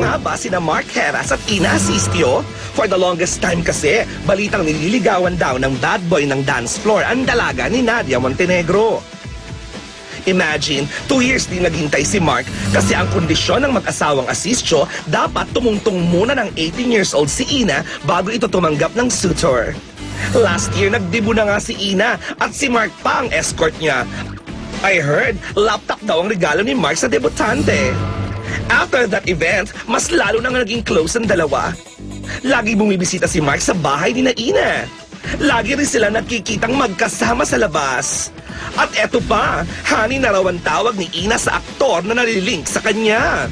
nga ba sina Mark Heras at Ina Asistio? For the longest time kasi, balitang nililigawan daw ng bad boy ng dance floor ang dalaga ni Nadia Montenegro. Imagine, 2 years din naghintay si Mark kasi ang kondisyon ng mag-asawang Asistio, dapat tumungtong muna ng 18 years old si Ina bago ito tumanggap ng suitor. Last year, nagdibo na nga si Ina at si Mark pa ang escort niya. I heard, laptop daw ang regalo ni Mark sa debutante. After that event, mas lalo nang naging close ang dalawa. Lagi bumibisita si Mark sa bahay ni Ina. Lagi rin sila nakikitang magkasama sa labas. At eto pa, honey na raw ang tawag ni Ina sa aktor na nalilink sa kanya.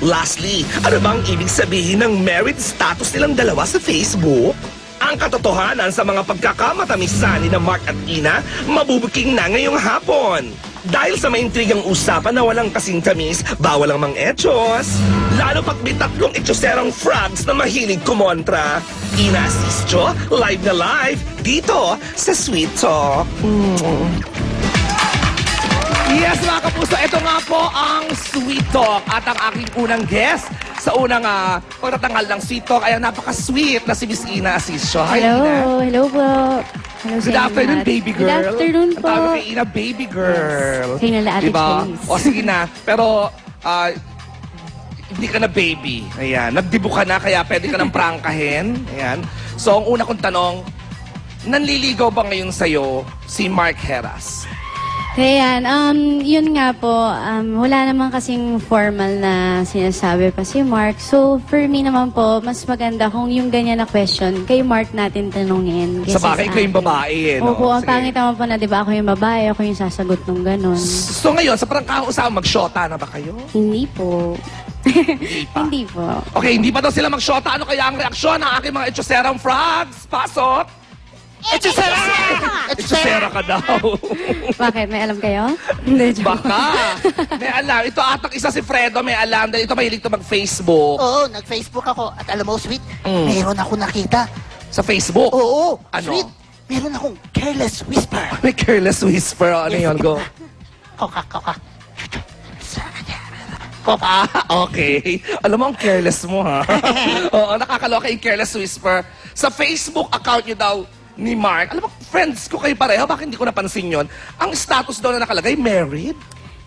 Lastly, ano bang ibig sabihin ng married status nilang dalawa sa Facebook? Ang katotohanan sa mga pagkakamatamisan ni na Mark at Ina, mabubuking na ngayong hapon. Dahil sa maintrigang usapan na walang kasing tamis, bawal ang mang-echos. Lalo pat may tatlong etyoserang frogs na mahilig kumontra. Ina Asistio, live na live, dito sa Sweet Talk. Yes, mga kapuso, ito nga po ang Sweet Talk at ang aking unang guest sa unang pagtatanghal ng Sweet Talk ay ang napaka-sweet na si Miss Ina Asistio. Hi, Hello, Ina. hello po. Hello, Good afternoon, baby girl. Good afternoon po. Ang tawag kay Ina, baby girl. Yes. Tingnan na Ate Chase. O sige na, pero hindi ka na baby. Ayan, nagdibo ka na kaya pwede ka nang prangkahin. Ayan. So, ang una kong tanong, nanliligaw ba ngayon sa'yo si Mark Heras? Ayan, yun nga po, wala naman kasing formal na sinasabi pa si Mark. So, for me naman po, mas maganda kung yung ganyan na question, kay Mark natin tanungin. Sa bagay ko yung babae eh, no? Opo, ang Sige. pangit naman po na, di ba, ako yung babae, ako yung sasagot ng ganon. So ngayon, sa prangkahang mag-shota na ba kayo? Hindi po. Hindi pa. Hindi po. Okay, hindi pa daw sila mag-shota. Ano kaya ang reaksyon ng aking mga etyoserang frogs? Pasok! Etchosera! Etchosera ka daw. Bakit? May alam kayo? Hindi, joke. Baka. May alam. Ito atang isa si Fredo, may alam. Dahil ito mahilig to mag-Facebook. Oo, nag-Facebook ako. At alam mo, sweet, meron ako nakita. Sa Facebook? Oo, Ano? sweet, meron akong careless whisper. May careless whisper. Ano yun? Go. Koka. Ah, okay. Alam mo, ang careless mo, ha? Oo, nakakaloka yung careless whisper. Sa Facebook account niyo daw ni Mark, alam mo, friends ko kayo pareho, bakit hindi ko napansin yon? Ang status daw na nakalagay, married?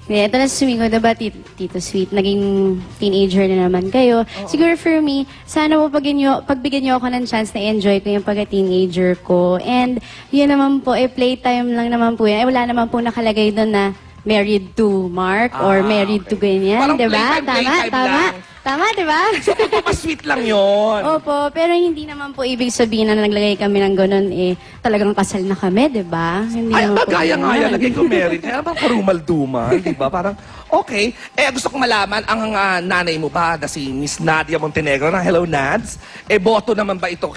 Yeah, ito na sumingo, diba, Tito Sweet? Naging teenager na naman kayo. Siguro for me, sana po pagbigyan nyo ako ng chance na enjoy ko yung pagka-teenager ko. And yun naman po, playtime lang naman po yan. Wala naman po nakalagay doon na married to Mark or married to ganyan, Parang diba? playtime lang. Tama, diba? So, magpapasweet lang yon. Opo, pero hindi naman po ibig sabihin na naglagay kami ng ganun, talagang kasal na kami, diba? Hindi Ay, naman po magaya nga yan. ganun. Lagay ko married. Kaya parang karumal-dumal, di ba? Parang, okay. Gusto kong malaman, ang nanay mo ba, na si Miss Nadia Montenegro, na Hello Nads, boto naman ba ito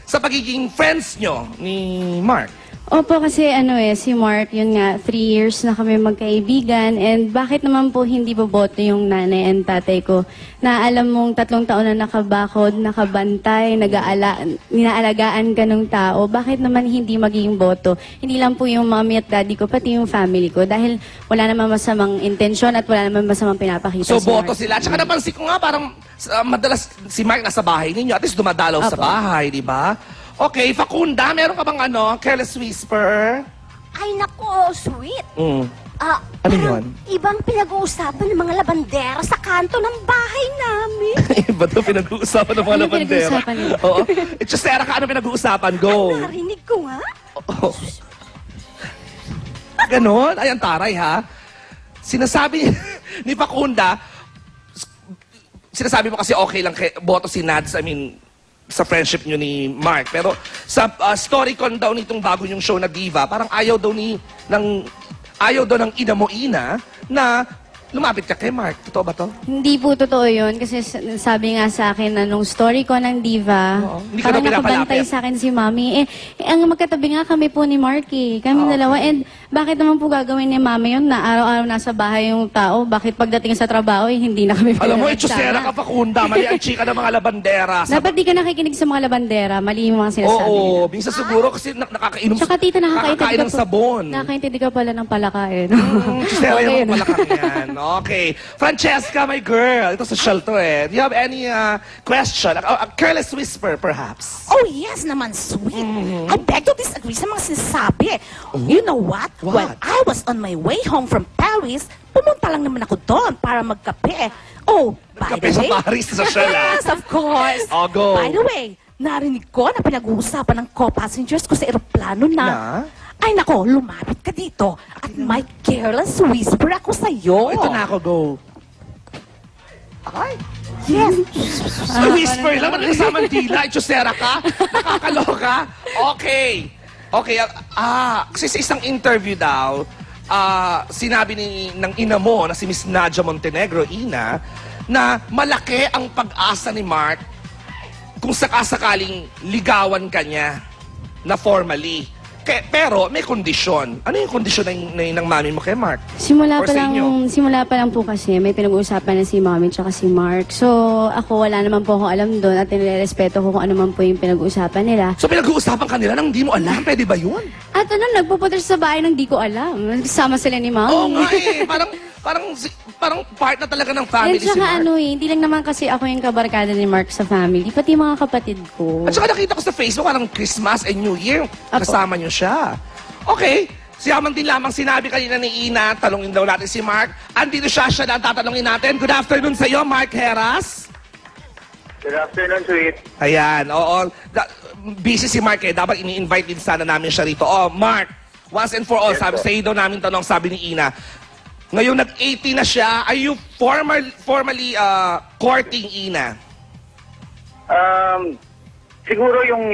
sa pagiging friends nyo ni Mark? Opo, kasi si Mark, yun nga, 3 years na kami magkaibigan, and bakit naman po hindi boboto yung nanay and tatay ko na alam mong 3 taon na nakabakod, nakabantay, inaalagaan ka ng tao, bakit naman hindi maging boto? Hindi lang po yung mommy at daddy ko, pati yung family ko, dahil wala naman masamang intensyon at wala naman masamang pinapakita So, si boto Mark. sila. Tsaka napansin ko nga, parang madalas si Mark nasa bahay ninyo, at least dumadalaw sa Opo. bahay, di ba? Okay, Facunda, meron ka bang careless whisper? Ay, nako, sweet. Ano Parang yun? ibang pinag-uusapan ng mga labandera sa kanto ng bahay namin. Iba to pinag-uusapan ng mga Ano labandera. pinag-uusapan nila? Oo. Etchosera ka, ano pinag-uusapan? Go. Narinig ko nga. Oh. Ganon? Ay, ang taray, ha? Sinasabi ni Facunda, sinasabi mo kasi okay lang boto si Nads, sa friendship nyo ni Mark. Pero sa storycon daw nitong bago yung show na Diva, parang ayaw daw ng ina mo Ina na lumapit ka kay Mark. Totoo ba to? Hindi po totoo yun kasi sabi nga sa akin na nung story ko ng Diva, Oo. Hindi ka parang daw pinapalapit. nakabantay sa akin si Mami. Ang magkatabi nga kami po ni Mark kami dalawa. And bakit naman po gagawin ni Mami yun na araw-araw nasa bahay yung tao? Bakit pagdating sa trabaho, hindi na kami Alam mo, pinagsama? Etchosera ka Facunda. Mali ang chika ng mga labandera. Dapat di ka nakikinig sa mga labandera. Mali yung mga sinasabi Oo, nila. minsan siguro kasi nakakainom Tsaka tita, nakakain ng sabon. Nakakaintindi ka pala ng palakain. Etchosera yung mga palakang yan. Okay. Francesca, my girl. Ito social to eh. Do you have any question? A careless whisper, perhaps? Oh, yes naman, sweet. I beg to disagree sa mga sinasabi. You know what? What? When I was on my way home from Paris, pumunta lang naman ako doon para magkape. Oh, by Kape the sa way... Paris, sa social Yes, of course. Oh, go. By the way, narinig ko na pinag-uusapan ng co-passengers ko sa eroplano Na? Ay nako, lumapit ka dito at may careless whisper ako sa'yo. Oh, ito na ako, go. Ay. Yes. Sa whisper lang, man kasama dila. Ichusera ka? Nakakaloka? Okay. Okay, kasi sa isang interview daw, sinabi ng ina mo na si Miss Nadia Montenegro, Ina, na malaki ang pag-asa ni Mark kung sakasakaling ligawan ka niya na formally. Pero may kondisyon. Ano yung kondisyon ng mami mo kay Mark? Simula Or pa sa inyo? simula pa lang po kasi may pinag-uusapan na si Mommy at si Mark. So, ako wala naman po akong alam doon at nilerespeto ko kung ano man po yung pinag-uusapan nila. So pinag-uusapan ka nila nang di mo alam? Pwede ba yun? At nagpupunta siya sa bahay nang di ko alam. Nagsama sila ni Mommy. Oo nga eh. Parang part na talaga ng family At si saka Mark. hindi lang naman kasi ako yung kabarkada ni Mark sa family, pati yung mga kapatid ko. At saka nakita ko sa Facebook, parang Christmas and New Year, Apo. kasama niyo siya. Okay, siyaman din lamang sinabi kanina ni Ina, talungin daw natin si Mark. Andito siya na ang tatanungin natin. Good afternoon sa iyo, Mark Heras. Good afternoon, sweet. Ayan, oo. Busy si Mark eh, dapat ini-invite din sana namin siya rito. Oh, Mark, once and for all, Yes, sabi po. sa iyo daw namin tanong, sabi ni Ina, ngayon nag-18 na siya, are you formally courting Ina? Siguro yung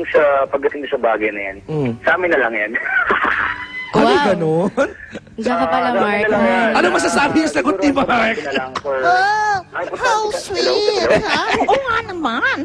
sa pagdating sa bagay na yan, sa amin na lang yan. Ano Wow. ganun? Diyan ka pala, Sa amin Mark. na lang yan. Ano masasabi yung sagot ni Siguro sa Mark? bagay na lang for... Oh, Ay, how hello? sweet. Ha? Oo nga naman.